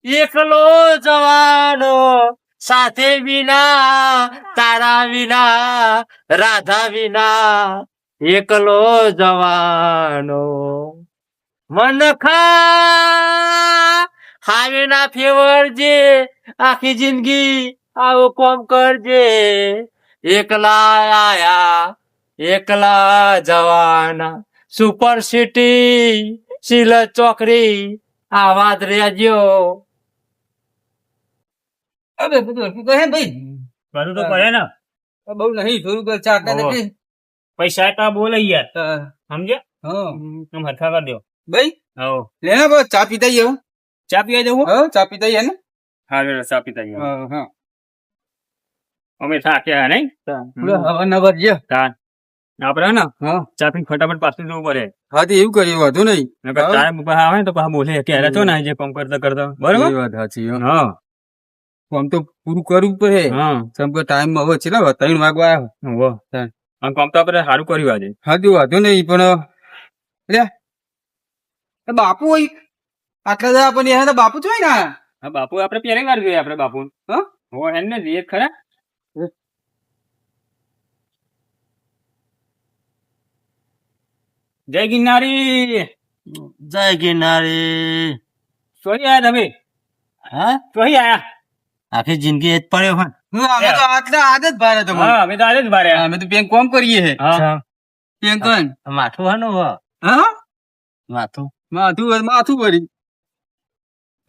એકલો જવાનો સાથે વિના તારા વિના રાધા વિના એકલો જવાનો મનખા હાવે ના ફેવરજે આખી જિંદગી આવું કોમ કરજે એકલા આયા એકલા જવાના સુપર સિટી સિલત ચોકડી આવાજ રેજો અબે બધું કહે ભાઈ બધું તો પડે ને બહુ નહીં થોડું કર ચાકા નથી પૈસા તો બોલે યાર સમજ્યા હા આમ હરખા કરી દો ભાઈ હો લે ને બસ ચા પીતા આવો ચા પીવા જવું હા ચા પીતા આવો ને હા ચા પીતા જવું હા હા અમે થાક્યા નહીં હવે નવર જે આપડે ને હા ચા પીને ફટાફટ પાછું જવું પડે હા તો એવું કર્યું વાંધો નહીં ચાય આવે ને તો પાછા બોલે કે અરે છો ને જે કામ કરતા કરતા બરોબર એ વાત સાચી હો. હા આમ તો પૂરું કરવું પડે હા સમ કે ટાઈમ હવે છે ને 3 વાગવા આવ્યો હો આમ કામ તો આપણે સારું કર્યું આજે હા તો વાંધો નહીં પણ લે એ બાપુ હોય આટલા બધા પણ એ તો બાપુ જ હોય ને હા બાપુ આપણે પહેલી વાર જોઈએ આપણે બાપુ હા હો એને જોઈએ ખરા જય ગિરનારી જય ગિરનારી સોરી આયા તમે હા સોરી આયા આખી જિંદગી એ જ પડ્યો હોય અમે તો આટલા આદત ભારે તો હા અમે તો આજે જ બારે અમે તો બેંક કોમ કરીએ હે હા બેંક કોણ માથું હાનું હો હા માથું માથું ભરી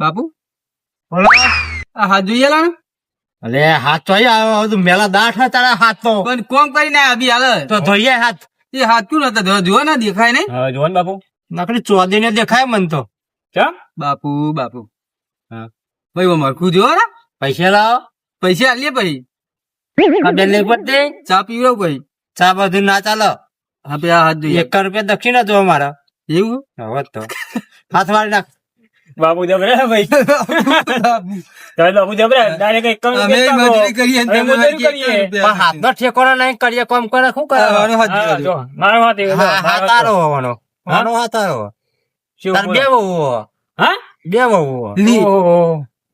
બાપુ આ હાથ જોઈએ લા ને અલે હાથ તો આવ્યો તું મેલા દાંત હોય તારા હાથ તો પણ કોમ કરીને આયા અભી હાલ તો જોઈએ હાથ એ હાથ ક્યું નતા જોવા ના દેખાય નહીં હા જોન બાપુ નકરી ચોદી ને દેખાય મન તો ચા બાપુ બાપુ હા ભાઈ મરખું જોવા ને પૈસા લાવો પૈસા આલીએ ભાઈ આ બેન લઈ પડતે ચા પીવડાવ ભાઈ ચા બધું ના ચાલો હા પે આ હાથ જોઈએ 1 રૂપિયા દક્ષિણા જો મારા એવું હવે તો હાથ વાળી નાખ બાપુ જબરે ભાઈ તમે બાપુ જબરે ડાયરેક્ટ એક અમે મજૂરી કરીએ ને તમે મજૂરી કરીએ પણ હાથ નો ઠેકોનો નહીં કરીએ કોમ કરે શું કરે જો મારો હાથ એવો હાથ તારો હોવાનો મારો હાથ તારો તાર બે બહુ હા બે બહુ લી.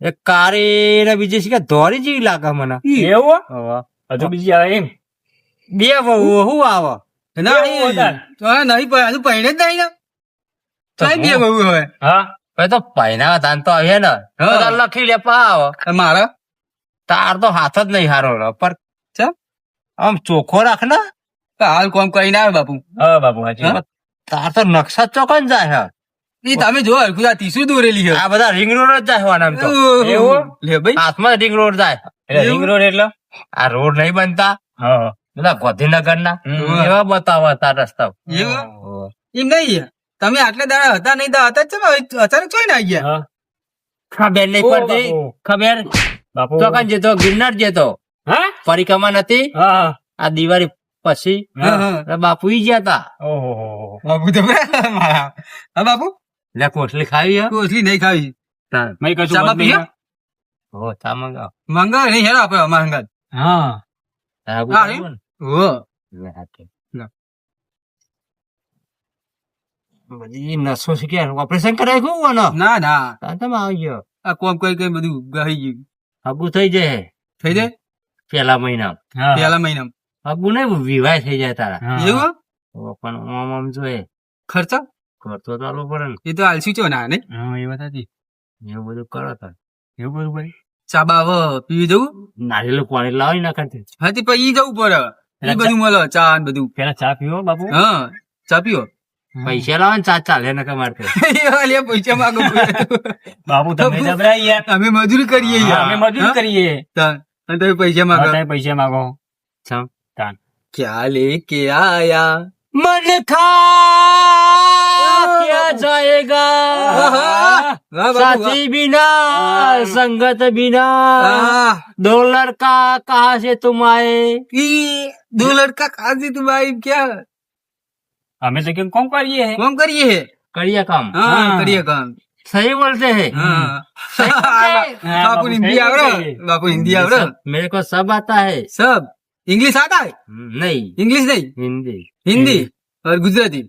એક કારી ને બીજી છે કે ધોરી જેવી લાગે મને એવું હવે હજુ બીજી આવે એમ બે બહુ શું આવે નહીં હજુ પહેણે જ નહીં ને કઈ બે બહુ હવે હા હવે તો પહેના તાન તો આવે ને હા. તો લખી લે પા આવે મારા તાર તો હાથ જ નહીં હારો પર ચા આમ ચોખ્ખો રાખ ને હાલ કોમ કરીને આવે બાપુ હા બાપુ હાજી હા? તાર તો નકશા ચોકન જાય એ તમે જો હરખું આ તીસું દોરેલી છે આ બધા રિંગ રોડ જ જાય આમ તો એવું? લે ભાઈ હાથમાં રિંગ રોડ જાય એટલે રિંગ રોડ એટલે આ રોડ નહીં બનતા હા બધા ગાંધીનગર ના હમ. એવા બતાવો તાર રસ્તા એવું? એમ નહીં તમે આટલા દાડા હતા નહીં તો હતા જ છે ને હવે અચાનક ચોઈ ના ગયા હા ખબર નહીં ઓ પડતી બાપુ. ખબર બાપુ ચોકન જતો ગિરનાર જતો હા પરિક્રમા નથી હા આ દિવાળી પછી હા, હા. એટલે બાપુ ઈ ગયા તા ઓહો બાપુ તમે મારા હા બાપુ એટલે કોટલી ખાવી હે કોસલી નહીં ખાવી મેં કશું ચા બંધ નહીં. હો ચા મંગાવ મંગાવે નહીં હેરો આપડે અમારા હંગાત હા તારા હા, બુધાવું ને? ઓ લે હાથે. લે. બધી નસો છે કે ઓપરેશન કરાય શું ને ના ના તમે આવી ગયો આ કોમ કઈ કઈ બધું ગઈ ગયું હગુ થઈ જાય થઈ જાય પેલા મહિના હા પેલા મહિના હગુ નહીં વિવાહ થઈ જાય તારા હા. એવું ઓ, પણ આમ આમ જોઈએ ખર્ચા ખર્ચો ચાલુ પડે ને એ તો આલસી ચો ના નહીં હા એ વાત હતી એવું બધું કરો તાર એવું બધું ભાઈ ચા બાવ પીવી જવું નારિયેળ પાણી લાવી નાખે હા તે પછી ઈ જવું પડે એ બધું મળે ચા ને બધું પેલા ચા પીવો બાપુ હા ચા પીવો પૈસા લાવે ને ચા ચાલે ને કમાર લે પૈસા માંગો બાપુ તમે જબરા યાર અમે મજૂરી કરીએ હા, યાર. અમે મજૂરી હા? કરીએ તાન. અને તમે પૈસા માંગો હા, તમે પૈસા માંગો ક્યાં લેકે આયા मन खा क्या जाएगा વાહ બાપુ, साथी बिना संगत बिना वाह। दो लड़का कहाँ से तुम आए ई दो लड़का कहाँ से तुम आए क्या અમે તો કેમ કોમ કરીએ હે काम करिए है करिए काम हाँ हाँ। करिए काम सही बोलते हैं हाँ सही बोलते हैं। बापू हिंदी आवड़ो बापू हिंदी आवड़ो मेरे को सब आता है सब इंग्लिश आता है नहीं इंग्लिश नहीं हिंदी हिंदी और गुजराती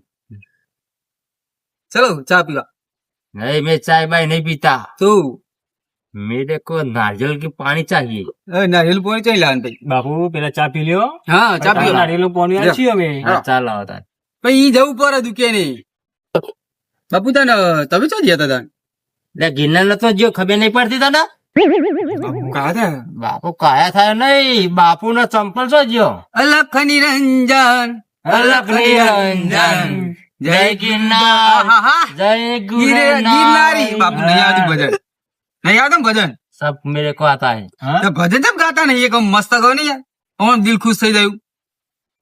चलो चाय पीवा नहीं मैं चाय बाय नहीं पीता तो मेरे को नारियल की पानी चाहिए। નારિયેલ પાણી ચાઈ લાન ભાઈ બાપુ પેલા ચા પી લ્યો હા ચા પીઓ નારિયેળનું પાણી આ છીએ અમે हाँ, चाल होता है। ભાઈ ઈ જવું પડે દુકે નહીં બાપુ તને તમે ચો ગયા તા ले गिरना न तो जो खबर नहीं पड़ती था ना। બાપુ કહા હતા बापू काया था नहीं, बापू ने चंपल सो जो। અલખ નિરંજન अलग निरंजन जय गिरनार આહા जय ગિરનારી બાપુ નહીં આવતું ભજન નહીં આવતું ભજન सब मेरे को आता है। તો ભજન કેમ ગાતા નહીં એક મસ્ત કહો ને યાર ઓમ દિલ ખુશ થઈ જાય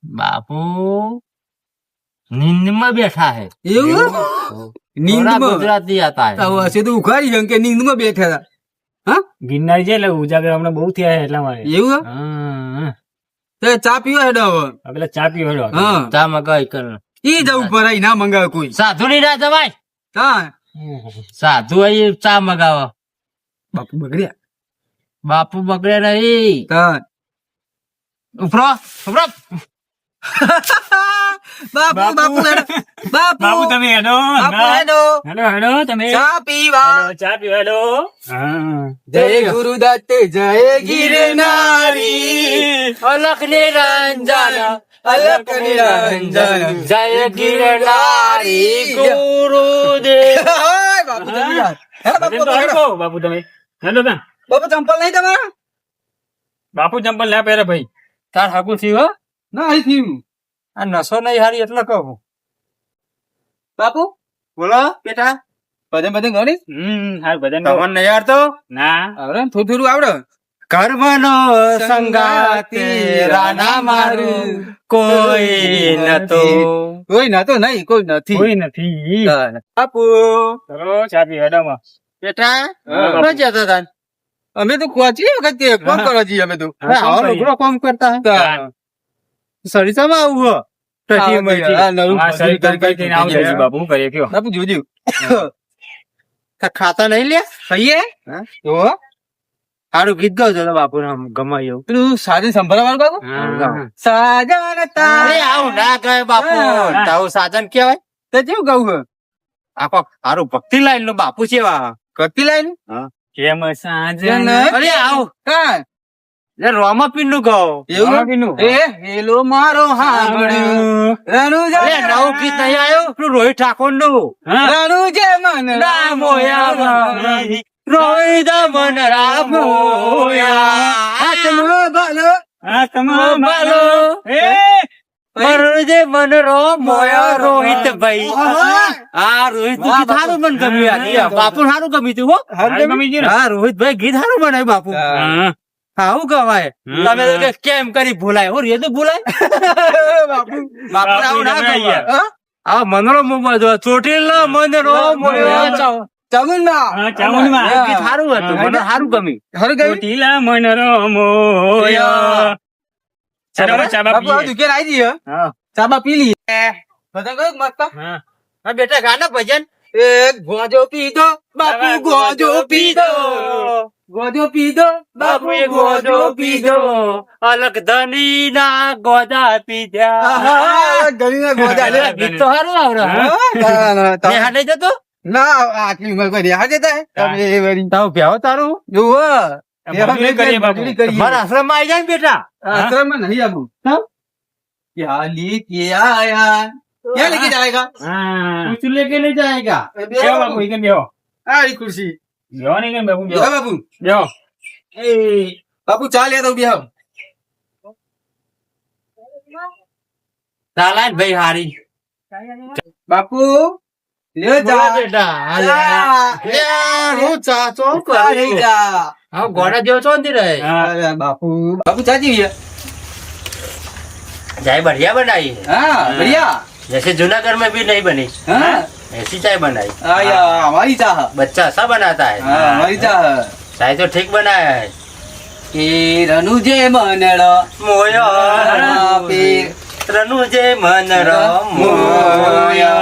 बापू नींद में बैठा है। એવું थोड़ा નીંદમાં गुजराती आता है। તો હશે તો ઉખાડી જમ કે નીંદમાં બેઠા હતા હા ગિરનાર છે એટલે ઉજાગર હમણાં બહુ થયા છે એટલા માટે એવું હે? હા તો ચા પીવો હેડો હવે આ પેલા ચા પીવો હેડો. હા चा मगाई कर ઈ જવું પડે ઈ ના મંગાવે કોઈ साधु नहीं रहा दवाई। હા साधु है ये चा मगावा। બાપુ બગડ્યા बापू बगड़े नहीं। હા उपरो उपरो બાપુ બાપુ હેડો બાપુ બાપુ તમે હેડો બાપુ હેડો હેડો હેડો તમે ચા પીવા હેડો, ચા પીવો હેડો. હા જય ગુરુદત્ત જય ગિરનારી अलग निरंजन અલખ નિરંજન जय गिरनारी गुरुदेव। હાય બાપુ તમે યાર હેડો બાપુ ભજન તો હેડો. હરખો, બાપુ તમે હેડો તા. બાપુ ચંપલ નહીં તમારા બાપુ ચંપલ ના પહેરે ભાઈ. तार हाकू थी हो ના અહીં થયું आ नसो नहीं हारी એટલે કહું। બાપુ બોલો બેટા। ભજન ભજન ગણીશ હાર ભજન ગાઓ. તમને નહીં આવડતો? ના આવડે ને? થોડું થોડું આવડે કર્મનો સંગાતે રાના મારું કોઈ નતો। કોઈ ના તો નહીં કોઈ નથી કોઈ નથી. બાપુ ચલો ચા પીવો હેડો માં. બેટા હા, ક્યાં જતા હતા? અમે તો ખોચી વખત કોમ કરો છીએ અમે તો હા, આવો લુગડો કામ કરતા હે? સરિતામાં આવું હો ટટી મળી। આ નવું આ શરીર કરી કરીને આવશે હજી બાપુ શું કરીએ કયો. બાપુ જોજો ખાતા નહીં લે? ખાઈએ હા? તો સારું ગીત ગાવજો તો બાપુ ગમાય એવું। પેલું સાજન સંભળાવાનું કાકો હા. સાજન અરે તારે આવું ના કહે બાપુ। હા. તારું સાધન કેવાય? તો કેવું ગાવું આખો સારું ભક્તિ લાઈન નો બાપુ છે વા। કરતી લાઈન કેમ સાજન જન. અરે આવું હા રોમાપીર નું ગાઓ। એવું રોમાપીરનું? એ હેલો મારો હાંભળ્યો રણુજા અરે નવું ગીત નહીં આવ્યું પેલું રોહિત ઠાકોર નું। હા. રણુજે મન રામોયા રોહિત મન રામોયા આત્મા ભલો આત્મા ભલો એ મરજે મન રોમોયા રોહિત ભાઈ। આ રોહિત નું ગીત સારું મને ગમ્યું યાર। બાપુ સારું ગમ્યું તું હો। હારું ગમી ગયું ને? હા રોહિત ભાઈ ગીત સારું બનાવ્યું બાપુ। હા. આવું ગવાય તમે તો કે કેમ કરી ભૂલાય હો રે તો ભૂલાય બાપુ બાપુ આવું ના ગમે ગવાય। હા? આ મનરો મોમાં જો ચોટીલ મનરો મોયા ચામુંડા હા, ચામુંડમાં. એ ગીત સારું હતું મને સારું ગમ્યું। હરું ગયું ચોટીલા મનરો મોયા. ચાલો હવે ચા બા બાપુ આ પીએ. દુકાન આવી જઈએ હા. ચા બા પી લઈએ બધા કયું મસ્ત હા. હા બેટા ગાના ભજન એક ગોજો પીધો બાપુ ગોજો પીધો ગોજો પીધો બાપુ ગોજો પીધો અલગ ધની ના ગોદા પીધા। આહા, ગણીને ગોજા લે. ગીત તો સારું આવડે હા, ના, નેહા નહીં જતો ના આટલી ઉંમર કરી હાજે થાય તમે એ વળી તારું ભેવો તારું જુઓ મજૂરી કરીએ બાપુ. મારા આશ્રમ માં આવી જાય ને બેટા। આશ્રમમાં નહીં આવું કેમ? क्या लेके आया क्या लेके जाएगा હા. कुछ लेके नहीं जाएगा। બેહો બાપુ, ઈ કેમ બેહો? आई कुर्सी બેહો નહીં કેમ બાપુ, બેહો. बेहो बाबू બેહો. ए बाबू चाल ले तो बेहो ચાલાન ભાઈ હારી बापू ले બોલો जा બેટા હાલે। લે, હું ચા ચો ले કરી जा હા ગોડા જેવો છો ને રહે હા. अरे बापू बापू चाची भैया चाय बढ़िया बनाई है हाँ बढ़िया जैसे जूनागढ़ में भी नहीं बनी हाँ ऐसी चाय बनाई। आया हमारी चाह बच्चा ऐसा बनाता है। हाँ हमारी चाह चाय तो ठीक बनाया है। के रनुजे मनड़ मोया पीर रनुजे मन मोया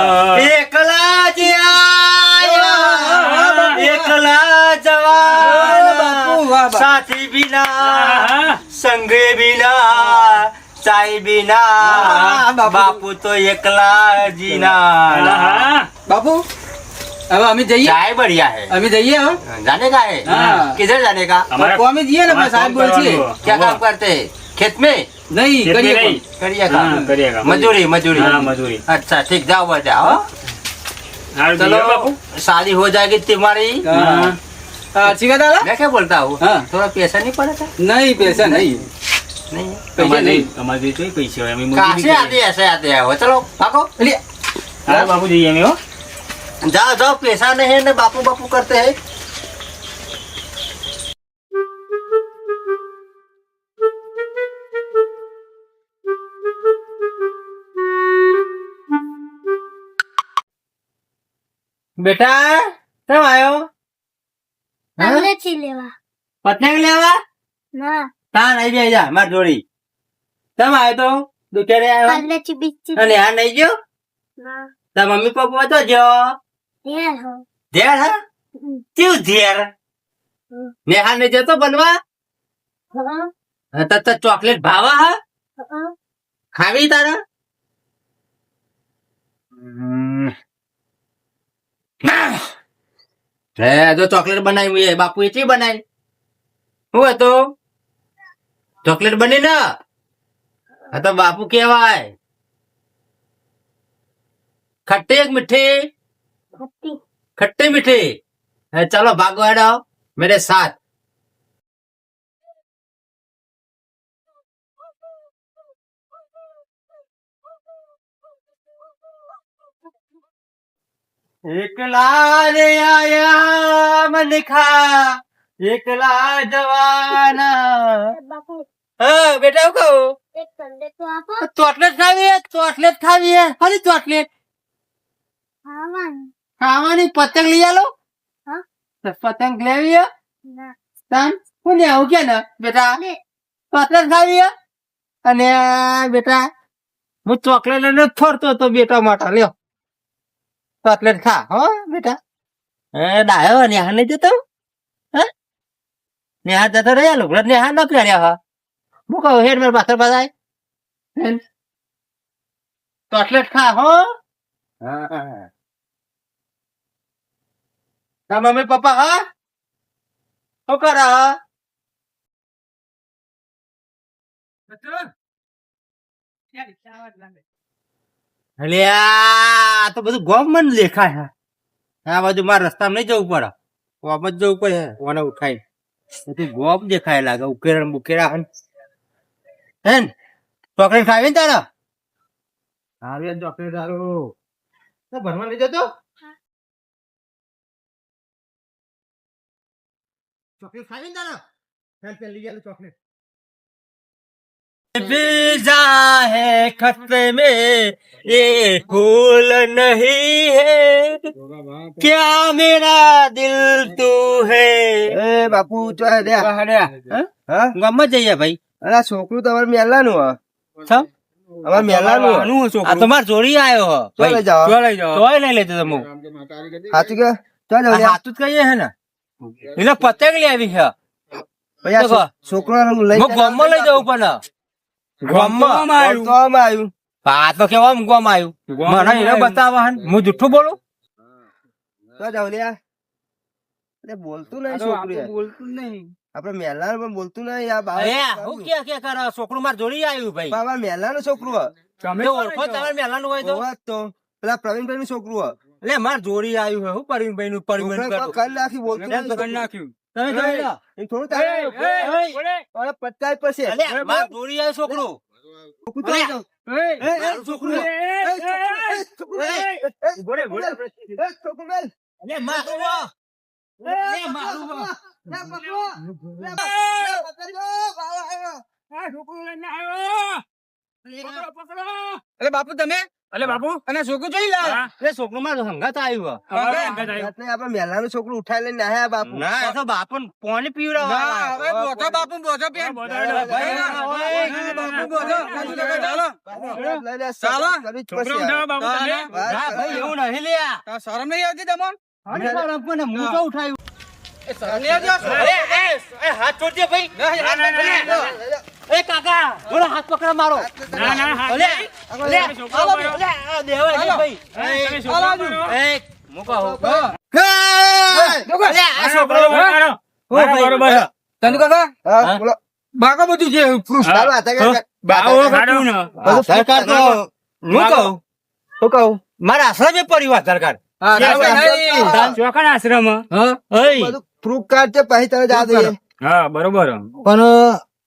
एकला जी आया एकला जवान बापू, वाह, वाह। साथी बिना હા. संग बिना चाय बिना बापू। बापू तो एकला जीना। હા. बापू હવે અમે જઈએ चाय बढ़िया है અમે જઈએ હવે जाने का है हाँ। किधर जाने का हमारा- તો અમે જઈએ ને हमारा સાહેબ काम બોલ છે करवानो। क्या हुआ। काम करते हैं खेत में નહીં खेत में કરીએ नहीं। પણ. करिएगा हाँ, करिएगा मजदूरी मजदूरी हाँ, मजदूरी। अच्छा ठीक जाओ बेटा हाँ? हाल चलो दिया बापू शादी हो जाएगी तुम्हारी હા. હા, ઠીક है दादा मैं क्या बोलता हूँ हाँ। थोड़ा पैसा नहीं पड़ेगा નહીં પૈસા નહીં नहीं पैसे नहीं हमारे तो पैसे हो हमें कहाँ से आते हैं ऐसे आते हैं वो चलो भागो લે. हाँ बापू जी हमें हो जाओ जाओ पैसा नहीं है ना बापू बापू करते हैं बेटा कब आयो તમને છી લેવા पत्नी लेवा ના ता नहीं भी जा मार जोड़ी तब आयो तो दूसरे आयो તમને છી બીચી અને આ નહીં ગયો ના તા મમ્મી પપ્પા તો જો યાર હો ધેર હા ક્યું ધેર નેહા ને જતો બનવા હા તો ચોકલેટ ભાવા હા હા ખાવી તારા હે જો ચોકલેટ બનાવી એ બાપુ એ બનાવી હું હતો ચોકલેટ બની ને આ તો બાપુ કેવાય खट्टे एक मीठे ખટ્ટી खट्टे मीठे चलो भागो हेडो मेरे साथ एकला रे आया मन खा एकला जवाना બાપુ हाँ बेटा को એક સંડે તો આપો ચોકલેટ ખાવી હે ખાલી ચોકલેટ ખાવાનું ખાવાની પતંગ લઈ આલો હા તો પતંગ લેવી હે ના તાન કોને આવું કે ને બેટા લે ચોકલેટ ખાવી હે અને બેટા હું ચોકલેટ લઈને ફરતો હતો બેટા માટે લ્યો ચોકલેટ ખા હો બેટા ડાયો નેહા નહીં જતો હા નેહા જતો રહ્યા લોકો નેહા ન કર્યા હા હું કહું હેડ મારે પાછળ બધાય ચોકલેટ ખા હો હા તા મમ્મી પપ્પા હા શું કરે હા અલ્યા આ તો બધું ગોમ મને દેખાય છે આ બાજુ મારા રસ્તામાં નહીં જવું પડે ગોમ જ જવું પડે ઓને ઉઠાઈ બધું ગોમ દેખાય લાગે ઉકેરા મુકેરા હે ચોકલેટ ખાવી ને તારા હારું ચોકલેટ હારું ભરવા લઈ જતો ચોકલેટ ખાવી ને તારા ચાલ પેલી ગયેલું ચોકલેટ बीजा है खतरे में ये फूल नहीं है क्या मेरा दिल तू है એ બાપુ ચો હે દે હા ગમત જઈએ ભાઈ અરે આ છોકરું તમારે મેલાનું હે સમ અમારે મેલાનું હે. આ તમાર જોડી આવ્યો હો ચો લઈ જાઓ તોય નહીં લેતો તમે સાચું કે ચો જાવ લે. હાથું જ કહીએ હે ને એને પતંગ લઈ આવી છે પછી આ દેખો. છોકરો લઈ હું ગોમમાં લઈ જવું પણ ગોમમાં આવ્યું આ તો કેવા ગોમ આવ્યું મને એને બતાવવા હે હું જુઠ્ઠું બોલું ચો જાવ લે અરે બોલતું નહીં છોકરું બોલતું નહીં આપડે મેલાનું પણ બોલતું નહીં આ અરે હું કે કરે છોકરું માર જોડી આવ્યું ભાઈ બાબા મેલાનું છોકરું હે. તમે ઓળખો તમારે મેલાનું હોય તો હોવા જ તો પેલા પ્રવીણભાઈ નું છોકરું હે. એટલે માર જોડી આવ્યું હોય હું પરવીનભાઈ નું પરવીન છોકરા કોઈ કરી નાખી બોલતું નહીં છોકરું. તમે જોઈ લો એ થોડું થાય અરે પચાસ પછી અલે માર જોડી આવ્યું છોકરું છોકરું ચાલી જાઓ. મારું છોકરું છોકરું મેલ. અલે મારું હો. અલે મારું હો. લે પકડો. લે પકડો. બાવા આવ્યો. અલે બાપુ તમે અલે બાપુ અને છોકરું જોઈ લો હા. એટલે છોકરું મારું હંગાત આવ્યું રાતને આપણે મેલાનું છોકરું ઉઠાઈ લઈને આયા બાપુ ના એ તો બાપુ પાણી પીવડાવવા બાપુ બોધો લઈ લે, ચાલો. કરવી જ છોકરો પડશે. ઉઠાવો બાપુ તમે. વાત ભાઈ એવું નહીં લ્યા શરમ નહીં આવતી તમને હું તો ઉઠાયું અરે હાથ છોડજે ભાઈ એ કાકા થોડો હાથ પકડ મારો ના ના હાથ અલે, નહીં. અલે, તમે છોકરો આવો, પડ્યો. અલે, આ દેવાય નહીં ભાઈ તમે છોકરો પડ્યો. એ મૂકો હું. હા. અલે, આ છોકરો બરોબર છે. ચંદુ કાકા હા? બાકો બધું છે proof. ચાલો, આધાર કાર્ડ. બાવો કાઢું ને. આધાર કાર્ડ તો હું કહું મારા આશ્રમે પડ્યું આધાર કાર્ડ. હા, રાવણ નહીં. ચોકન આશ્રમ. હા, ઓય. પ્રૂફ કાર્ડ છે પછી તને જા દઈએ. હા બરોબર. પણ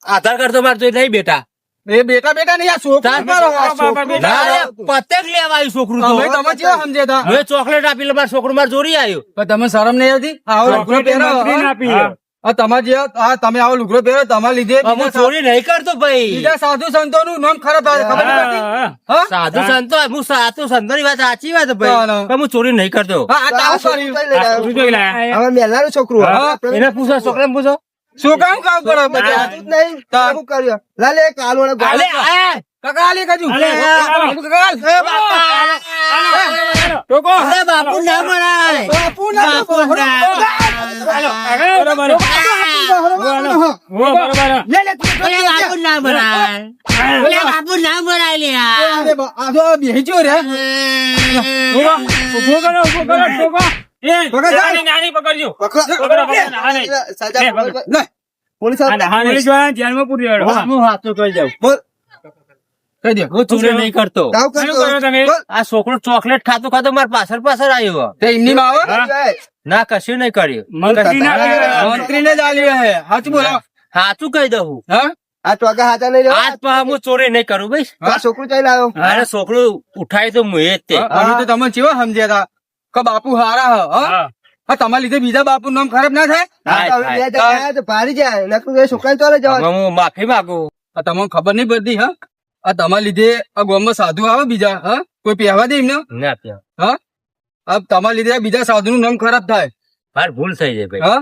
આધાર કાર્ડ તો મારે તો નહીં બેટા. એ બેટા નહીં આ છોકરો ચાલ, મારો, આ બાપા, છોકરો. બેટા. ના, અરે, પતંગ લેવા આવ્યું છોકરું તો. તમે કેવા સમજ્યા તા? મેં ચોકલેટ આપી એટલે મારું છોકરું મારે ચોરી આવ્યું. પણ તમે શરમ નહીં આવતી આવો લુગડો પહેરો મંત્રીને આપી. હા. આ તમારે જે આ તમે આવો લુગડો પહેરો તમારા લીધે હું ચોરી નહીં કરતો ભાઈ. બીજા સાધુ સંતો નું નામ ખરાબ થાય ખબર નહીં પડતી? હા, હા? સાધુ સંતો હું સાધુ સંતો ની વાત સાચી વાત ભાઈ. ના, ના. પણ હું ચોરી નહીં કરતો. હા, આ તાવ કર્યું. હા. તું જોઈ લે. હવે મેલાનું છોકરું. હા. એને પૂછો છોકરાને પૂછો. શું કામ કામ કરો બધા? તાર. અલે, આ. કાકા આલી કાજુ. આલે, આલે. કાકા આલ. ટોકો. અરે બાપુ ના મરાય. બાપુ ના બાપુ ના. બરોબર. બરોબર. અરે બાપુ ના મરાય. અરે બાપુ ના મરાય લે આ. અરે બા, આ તો બેહી રે. ઉભો કરો, ઉભો કરો, ટોકો. એ, પકડ, નાની, નાની પકડજો. પકડો, પકડો, નાની. લે. પોલીસ પોલીસ વાળાને ધ્યાનમાં પૂરી વાળો. હા. હું હાથો કરી જાઉં. કહી દે. હું ચોરી નહીં કરતો. શું કરો તમે? આ છોકરો ચોકલેટ ખાતો ખાતો મારા પાછળ પાછળ આવ્યો. તે એમની માં આવે હા? ના કશું નહીં કર્યું. મંત્રી ના મંત્રી ને જ આલી હે સાચું બોલો સાચું કહી દઉં. હા આજ પા હું ચોરી નહીં કરું ભાઈ. છોકરું ચાલ્યું આવ્યો અરે છોકરું ઉઠાય તો મુએ જ તે. અમે તો તમે કેવા સમજ્યા તા કે બાપુ હારા હ હા? હા. હા તમારા લીધે બીજા બાપુ નામ ખરાબ ના થાય હવે હું માફી માંગુ. આ તમને ખબર નહીં પડતી હા આ તમારા લીધે આ ગામમાં સાધુ આવે બીજા હા કોઈ પહેવા દે એમને ના પ્યા. હા આ તમારા લીધે આ બીજા સાધુ નું નામ ખરાબ થાય મારે ભૂલ થઈ જાય ભાઈ. હા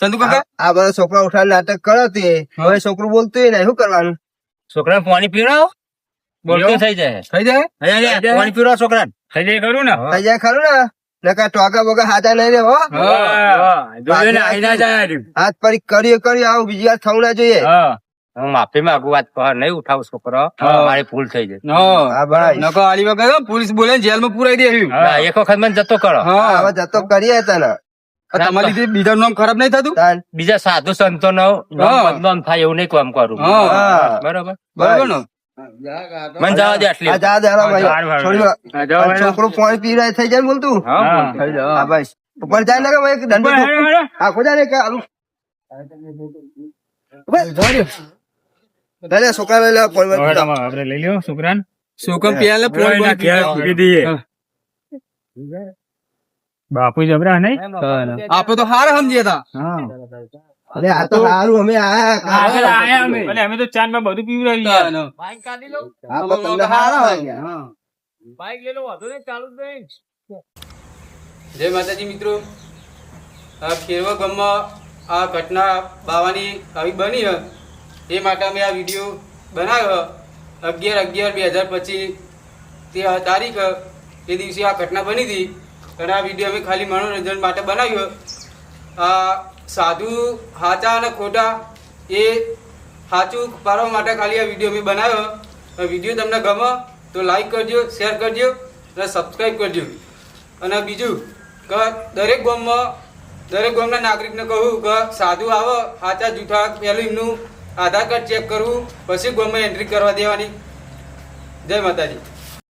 ચંદુ કાકા આ બધા છોકરા ઉઠા નાટક કરો તે હવે છોકરું બોલતું નહીં શું કરવાનું છોકરાને પાણી પીવડાવો. બોલતું થઈ જાય. થઈ જાય પાણી પીવડાવો છોકરાને. થઈ જાય ખરું ને? થઈ જાય ખરું ને નકા ટોકા બોકા હાથા નહીં રે હો હા. જોજો ને, આઈ ના જાય હારી. હાથ પડી કરી આવું બીજી વાર થવું ના જોઈએ હા. હું માફી માંગુ. વાત પર નહીં ઉઠાવું છોકરો. હા. મારી ભૂલ થઈ જાય. હા ભાઈ નકો આલી વગર પોલીસ બોલે જેલમાં પુરાઈ દે આવ્યું હા. ના, એક વખત મને જતો કરો. હા હવે જતો કરીએ તને તમારા લીધે બીજા નામ ખરાબ નહીં થતું તાન. બીજા સાધુ સંતો નો હા. બદનામ થાય એવું નહીં કામ કરું. હા. હા. બરોબર. બરોબર ને મને જવા દે આટલી. આ જા દે હાલો ભાઈ. વાર, વાર. છોડી દો. હા, જાઓ, આ છોકરું પાણી પી રહ્યા થઈ જાય ને બોલતું હા, હા. ભૂલ થઈ જાય. હા ભાઈ ઉપર જાય ને કે ભાઈ એક દંડ હેડો, હેડો. આખો જાય ને કે આલું છોકરા લઈ લે પાણી હવે તમે આપણે લઈ લ્યો છોકરાને. શું કામ પેલા ફોન કોઈ ના ઘેર મૂકી દઈએ. બાપુ જબરા નહીં? આપડે તો હાર સમજ્યા તા હા. અરે આ તો સારું અમે આયા આગળ આયા અમે. એટલે અમે તો ચાંદમાં બધું પીવડાવી ગયા. આ તો તમને સારા હોય ગયા. જય માતાજી મિત્રો આ ખેરવા ગામમાં આ ઘટના બાવાની આવી બની હ એ માટે અમે આ વિડીયો બનાવ્યો 11/11/2025 તે તારીખ એ દિવસે આ ઘટના બની હતી અને આ વિડીયો અમે ખાલી મનોરંજન માટે બનાવ્યો આ સાધુ સાચા અને ખોટા એ સાચું પાડવા માટે ખાલી આ વિડીયો અમે બનાવ્યો વિડીયો તમને ગમે તો લાઈક કરજો શેર કરજો અને સબસ્ક્રાઈબ કરજો અને બીજું કે દરેક ગામના નાગરિકને કહું કે સાધુ આવે સાચા જૂઠા પહેલું એમનું આધાર કાર્ડ ચેક કરવું પછી ગામમાં એન્ટ્રી કરવા દેવાની જય માતાજી.